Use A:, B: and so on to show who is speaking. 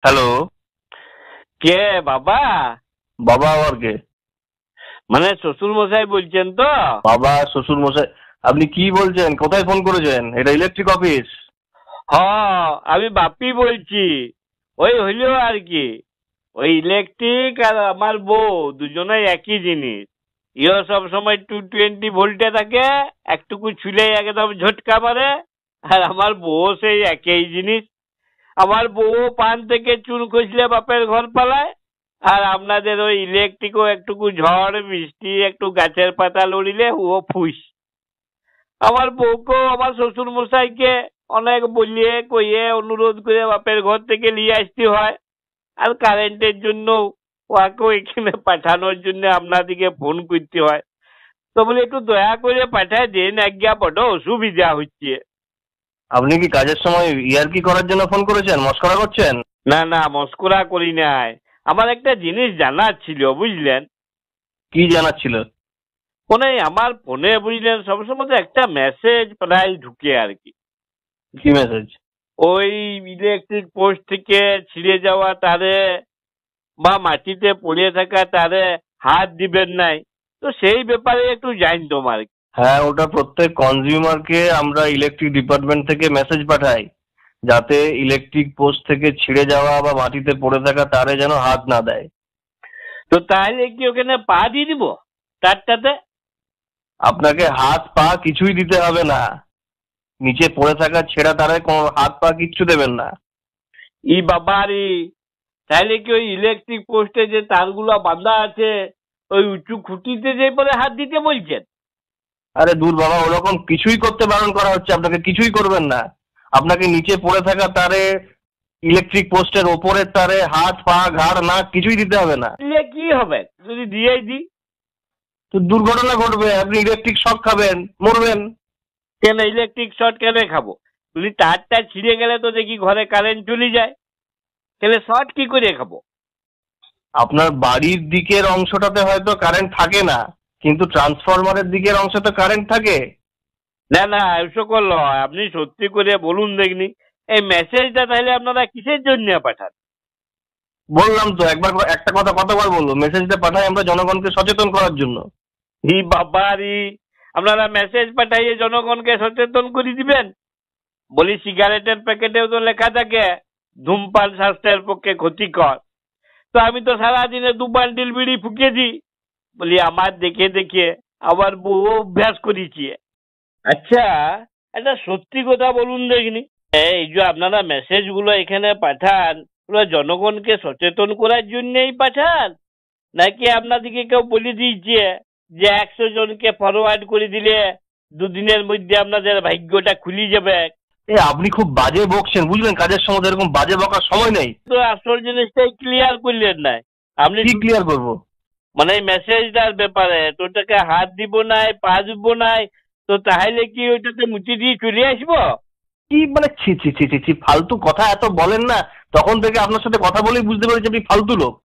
A: Hello.
B: কে বাবা?
A: বাবা আবার কে?
B: মানে শ্বশুর মশাই বলছেন তো?
A: বাবা শ্বশুর মশাই? আপনি কি বলছেন? কোথায় ফোন করেছেন? এটা ইলেকট্রিক অফিস।
B: হ, আমি বাপি বলছি। ওই হইল আর কি, ওই ইলেকট্রিক আর আমার বউ দুজনেই একই জিনিস। ইও সব সময় 220 ভোল্টে থাকে, একটুকু ছুলে একদম ঝটকা মারে। আর আমার বউ সেই একই জিনিস। আমার বউ পান থেকে চুন খসলে বাপের ঘর পালায়। আর আপনাদের ওই ইলেকট্রিকও একটুকু ঝড় বৃষ্টি একটু গাছের পাতা লড়িলে ও ফুস। আমার বউকেও আমার শ্বশুর মশাইকে অনেক বলিয়ে কইয়ে অনুরোধ করে বাপের ঘর থেকে নিয়ে আসতে হয়। আর কারেন্টের জন্য ওকেও এখানে পাঠানোর জন্য আপনাদিকে ফোন করতে হয়। তো বলে একটু দয়া করে পাঠায় দেন, আজ্ঞা বড় অসুবিধা হচ্ছে।
A: আপনি কি কাজের সময় ইয়ার্কি করার জন্য ফোন করেছেন? মস্করা করছেন?
B: না না, মস্করা করি নাই। আমার একটা জিনিস জানার ছিল, বুঝলেন?
A: কি জানাচ্ছিল?
B: ফোনে আমার ফোনে বুঝলেন সবসময় তো একটা মেসেজ প্রায় ঢুকে আর কি।
A: কি মেসেজ?
B: ওই ইলেকট্রিক পোস্ট থেকে ছিঁড়ে যাওয়া তারে বা মাটিতে পড়ে থাকা তারে হাত দিবেন নাই। তো সেই ব্যাপারে একটু জানতাম আর কি।
A: হ্যাঁ, ওটা প্রত্যেক কনজিউমারকে আমরা ইলেকট্রিক ডিপার্টমেন্ট থেকে মেসেজ পাঠাই, যাতে ইলেকট্রিক পোস্ট থেকে ছিঁড়ে যাওয়া বা মাটিতে পড়ে থাকা তারে যেন হাত না দেয়।
B: তো তাহলে কি ওখানে পা দিয়ে দিব তারটাতে?
A: আপনাকে হাত পা কিছুই দিতে হবে না। নিচে পড়ে থাকা ছেঁড়া তারে কোনো হাত পা কিচ্ছু দেবেন না।
B: ই বাবারি, তাহলে কি ওই ইলেকট্রিক পোস্টে যে তারগুলো বাঁধা আছে ওই উঁচু খুঁটিতে যে পরে হাত দিতে বলছেন?
A: আরে দূর বাবা, ওরকম কিছুই করতে বারণ করা হচ্ছে, আপনাকে কিছুই করবেন না। আপনাকে নিচে পড়ে থাকা তারে, ইলেকট্রিক পোস্টের ওপরের তারে হাত পা ঘাড় নাক কিছুই দিতে হবে না।
B: দিলে কি হবে যদি দিয়েই দিই?
A: তো দুর্ঘটনা ঘটবে, আপনি ইলেকট্রিক শক খাবেন, মরবেন।
B: কেন ইলেকট্রিক শর্ট কেন খাবো? যদি তারটা ছিঁড়ে গেলে তো দেখি ঘরে কারেন্ট চলে যায়, তাহলে শর্ট কি করে খাবো?
A: আপনার বাড়ির দিকের অংশটাতে হয়তো কারেন্ট থাকে না, কিন্তু ট্রান্সফরমারের দিকের অংশে তো কারেন্ট থাকে।
B: না না, এসব করলো হয়? আপনি সত্যি করে বলুন দেখনি, এই মেসেজটা তাহলে আপনারা কিসের জন্য পাঠান?
A: বললাম তো, একবার একটা কথা কতবার বলবো, মেসেজটা পাঠাই আমরা জনগণকে সচেতন করার জন্য।
B: ই বাবারি, আপনারা মেসেজ পাঠাইয়ে জনগণকে সচেতন করে দিবেন? বলি সিগারেটের প্যাকেটেও তো লেখা থাকে ধূমপান স্বাস্থ্যের পক্ষে ক্ষতিকর। তো আমি তো সারাদিনে 2 বান্ডিল বিড়ি ফুকে দিই। বলি আমার দেখে দেখে আবার বউ অভ্যাস করেছি। আচ্ছা, একটা সত্যি কথা বলুন দেখিনি, এই যে আপনারা মেসেজ গুলো এখানে পাঠান, ওগুলো জনগণকে সচেতন করার জন্যই পাঠান, নাকি আপনাদেরকে কেউ বলে দিয়েছে যে 100 জনকে ফরওয়ার্ড করে দিলে 2 দিনের মধ্যে আপনাদের ভাগ্যটা খুলে যাবে?
A: আপনি খুব বাজে বকছেন, বুঝলেন? কাজের সময় এরকম বাজে বকার সময় নেই।
B: তো আসল জিনিসটাই ক্লিয়ার করলেন না আপনি।
A: কি ক্লিয়ার করবো?
B: মানে এই মেসেজটার ব্যাপারে তোটাকে হাত দিব নাই পা দিব নাই, তো তাহলে কি ওইটাতে মুচি দিয়ে চলে আসবো?
A: কি মানে, ছি ছি ছি ছি ছি, ফালতু কথা এত বলেন না। তখন থেকে আপনার সাথে কথা বলেই বুঝতে পেরেছি আপনি ফালতু লোক।